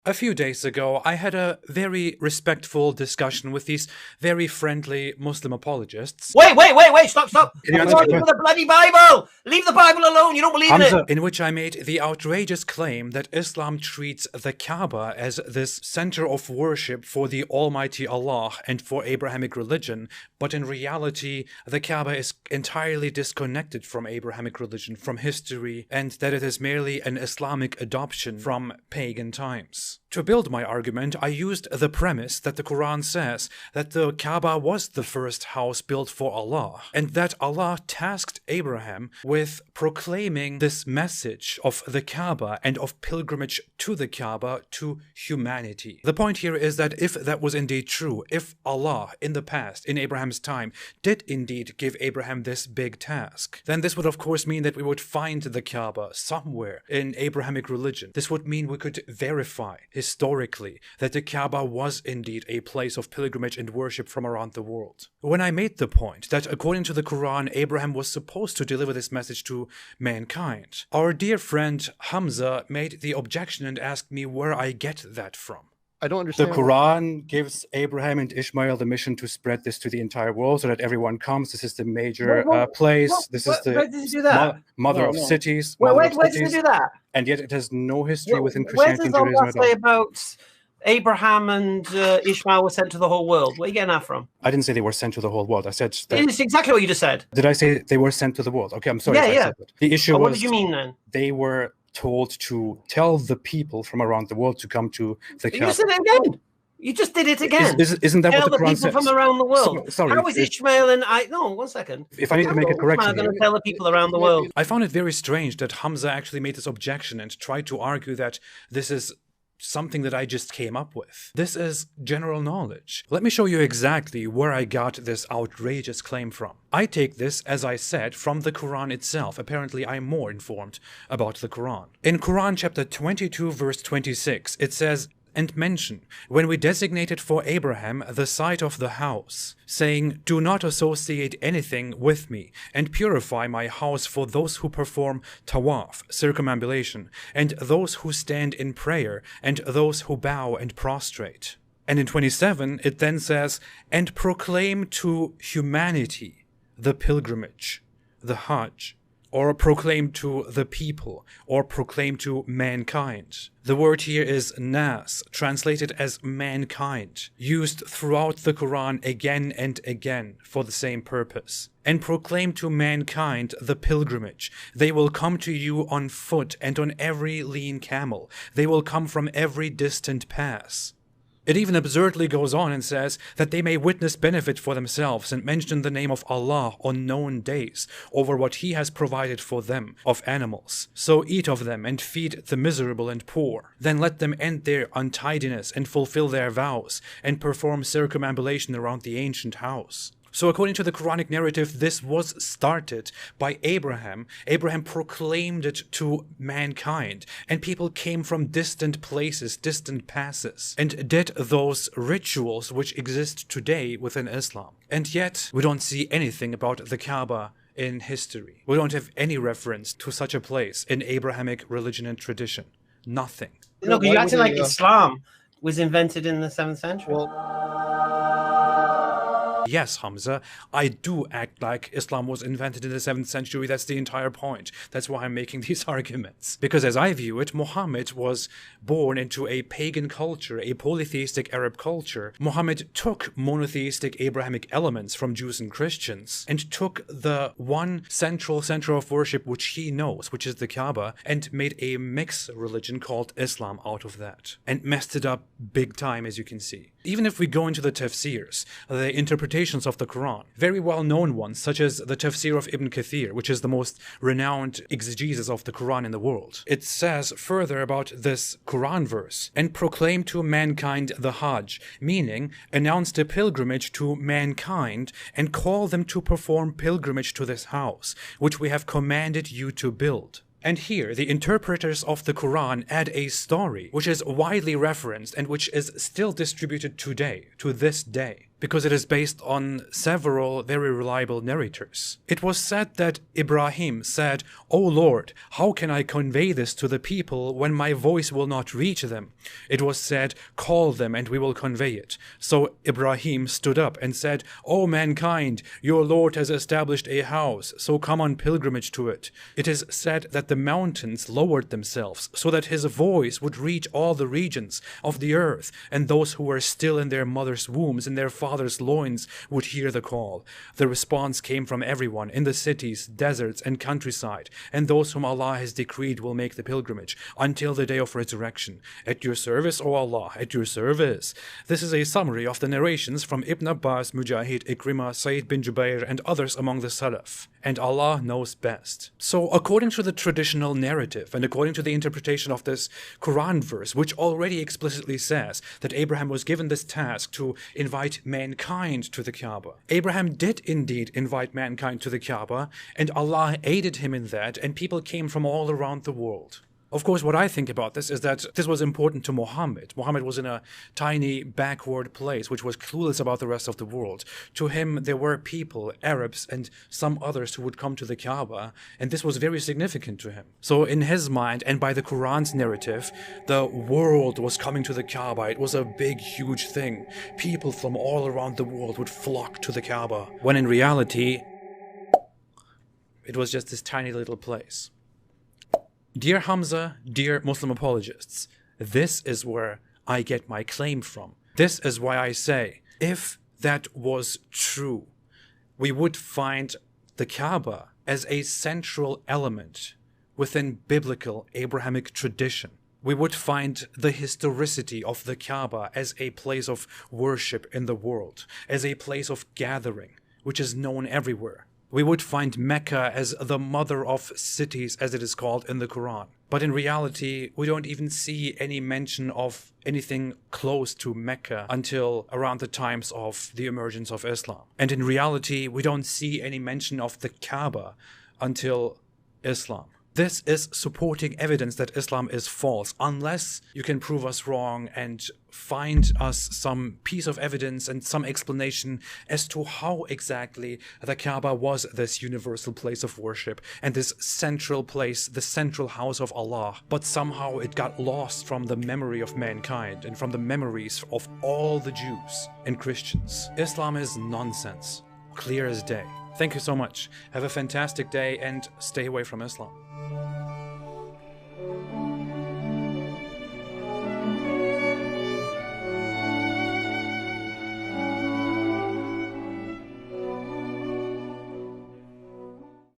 A few days ago, I had a very respectful discussion with these very friendly Muslim apologists. Wait, stop. Can you I'm answer talking the for the bloody Bible! Leave the Bible alone, you don't believe in Hamza, it! in which I made the outrageous claim that Islam treats the Kaaba as this center of worship for the Almighty Allah and for Abrahamic religion, but in reality, the Kaaba is entirely disconnected from Abrahamic religion, from history, and that it is merely an Islamic adoption from pagan times. To build my argument, I used the premise that the Quran says that the Kaaba was the first house built for Allah, and that Allah tasked Abraham with proclaiming this message of the Kaaba and of pilgrimage to the Kaaba to humanity. The point here is that if that was indeed true, if Allah in the past, in Abraham's time, did indeed give Abraham this big task, then this would of course mean that we would find the Kaaba somewhere in Abrahamic religion. This would mean we could verify historically that the Kaaba was indeed a place of pilgrimage and worship from around the world. When I made the point that according to the Quran, Abraham was supposed to deliver this message to mankind, our dear friend Hamza made the objection and asked me where I get that from. I don't understand. The Quran gives Abraham and Ishmael the mission to spread this to the entire world so that everyone comes. This is the major place. This is where the did he do that? mother of cities. Where mother of did he cities, do that? And yet it has no history within Where Christianity and does Judaism Allah at all. say about Abraham and Ishmael were sent to the whole world? Where are you getting that from? I didn't say they were sent to the whole world. I said that. It's exactly what you just said. Did I say they were sent to the world? Okay, I'm sorry. Yeah, if I yeah. said that. The issue What was did you mean then? they were told to tell the people from around the world to come to the You Kaaba. said it again. You just did it again. Isn't that Tell what the the Quran people says? from around the world. Sorry, How is Ishmael and I? No, 1 second. If I need to make a correction I'm going here. to tell the people around the world. I found it very strange that Hamza actually made this objection and tried to argue that this is something that I just came up with. This is general knowledge. Let me show you exactly where I got this outrageous claim from. I take this, as I said, from the Quran itself. Apparently, I'm more informed about the Quran. In Quran chapter 22, verse 26, it says, "And mention, when we designated for Abraham the site of the house, saying, do not associate anything with me, and purify my house for those who perform tawaf, circumambulation, and those who stand in prayer, and those who bow and prostrate." And in 27, it then says, "And proclaim to humanity the pilgrimage, the Hajj," or proclaim to the people, or proclaim to mankind. The word here is nas, translated as mankind, used throughout the Quran again and again for the same purpose. "And proclaim to mankind the pilgrimage. They will come to you on foot and on every lean camel. They will come from every distant pass." It even absurdly goes on and says that they may witness benefit for themselves and mention the name of Allah on known days over what He has provided for them of animals. So eat of them and feed the miserable and poor. Then let them end their untidiness and fulfill their vows and perform circumambulation around the ancient house. So according to the Quranic narrative, this was started by Abraham. Abraham proclaimed it to mankind, and people came from distant places, distant passes, and did those rituals which exist today within Islam. And yet, we don't see anything about the Kaaba in history. We don't have any reference to such a place in Abrahamic religion and tradition. Nothing. No, because you acted like Islam was invented in the 7th century. Yes, Hamza, I do act like Islam was invented in the 7th century. That's the entire point. That's why I'm making these arguments. Because as I view it, Muhammad was born into a pagan culture, a polytheistic Arab culture. Muhammad took monotheistic Abrahamic elements from Jews and Christians and took the one central center of worship which he knows, which is the Kaaba, and made a mixed religion called Islam out of that. And messed it up big time, as you can see. Even if we go into the tafsirs, the interpretations of the Quran, very well-known ones, such as the tafsir of Ibn Kathir, which is the most renowned exegesis of the Quran in the world. It says further about this Quran verse, "And proclaim to mankind the Hajj," meaning announce the pilgrimage to mankind and call them to perform pilgrimage to this house, which we have commanded you to build. And here, the interpreters of the Quran add a story which is widely referenced and which is still distributed today, to this day. because it is based on several very reliable narrators. It was said that Ibrahim said, "O Lord, how can I convey this to the people when my voice will not reach them?" It was said, "Call them and we will convey it." So Ibrahim stood up and said, "O mankind, your Lord has established a house, so come on pilgrimage to it." It is said that the mountains lowered themselves so that his voice would reach all the regions of the earth, and those who were still in their mother's wombs, in their father's loins, would hear the call. The response came from everyone in the cities, deserts, and countryside, and those whom Allah has decreed will make the pilgrimage until the day of resurrection. At your service, O Allah, at your service. This is a summary of the narrations from Ibn Abbas, Mujahid, Ikrimah, Sayyid bin Jubair, and others among the Salaf. And Allah knows best. So according to the traditional narrative, and according to the interpretation of this Quran verse, which already explicitly says that Abraham was given this task to invite mankind to the Kaaba, Abraham did indeed invite mankind to the Kaaba, and Allah aided him in that, and people came from all around the world. Of course, what I think about this is that this was important to Muhammad. Muhammad was in a tiny, backward place, which was clueless about the rest of the world. To him, there were people, Arabs and some others, who would come to the Kaaba, and this was very significant to him. So in his mind, and by the Quran's narrative, the world was coming to the Kaaba. It was a big, huge thing. People from all around the world would flock to the Kaaba, when in reality, it was just this tiny little place. Dear Hamza, dear Muslim apologists, this is where I get my claim from. This is why I say, if that was true, we would find the Kaaba as a central element within biblical Abrahamic tradition. We would find the historicity of the Kaaba as a place of worship in the world, as a place of gathering, which is known everywhere. We would find Mecca as the mother of cities, as it is called in the Quran. But in reality, we don't even see any mention of anything close to Mecca until around the times of the emergence of Islam. And in reality, we don't see any mention of the Kaaba until Islam. This is supporting evidence that Islam is false, unless you can prove us wrong and find us some piece of evidence and some explanation as to how exactly the Kaaba was this universal place of worship and this central place, the central house of Allah. But somehow it got lost from the memory of mankind and from the memories of all the Jews and Christians. Islam is nonsense, clear as day. Thank you so much. Have a fantastic day and stay away from Islam.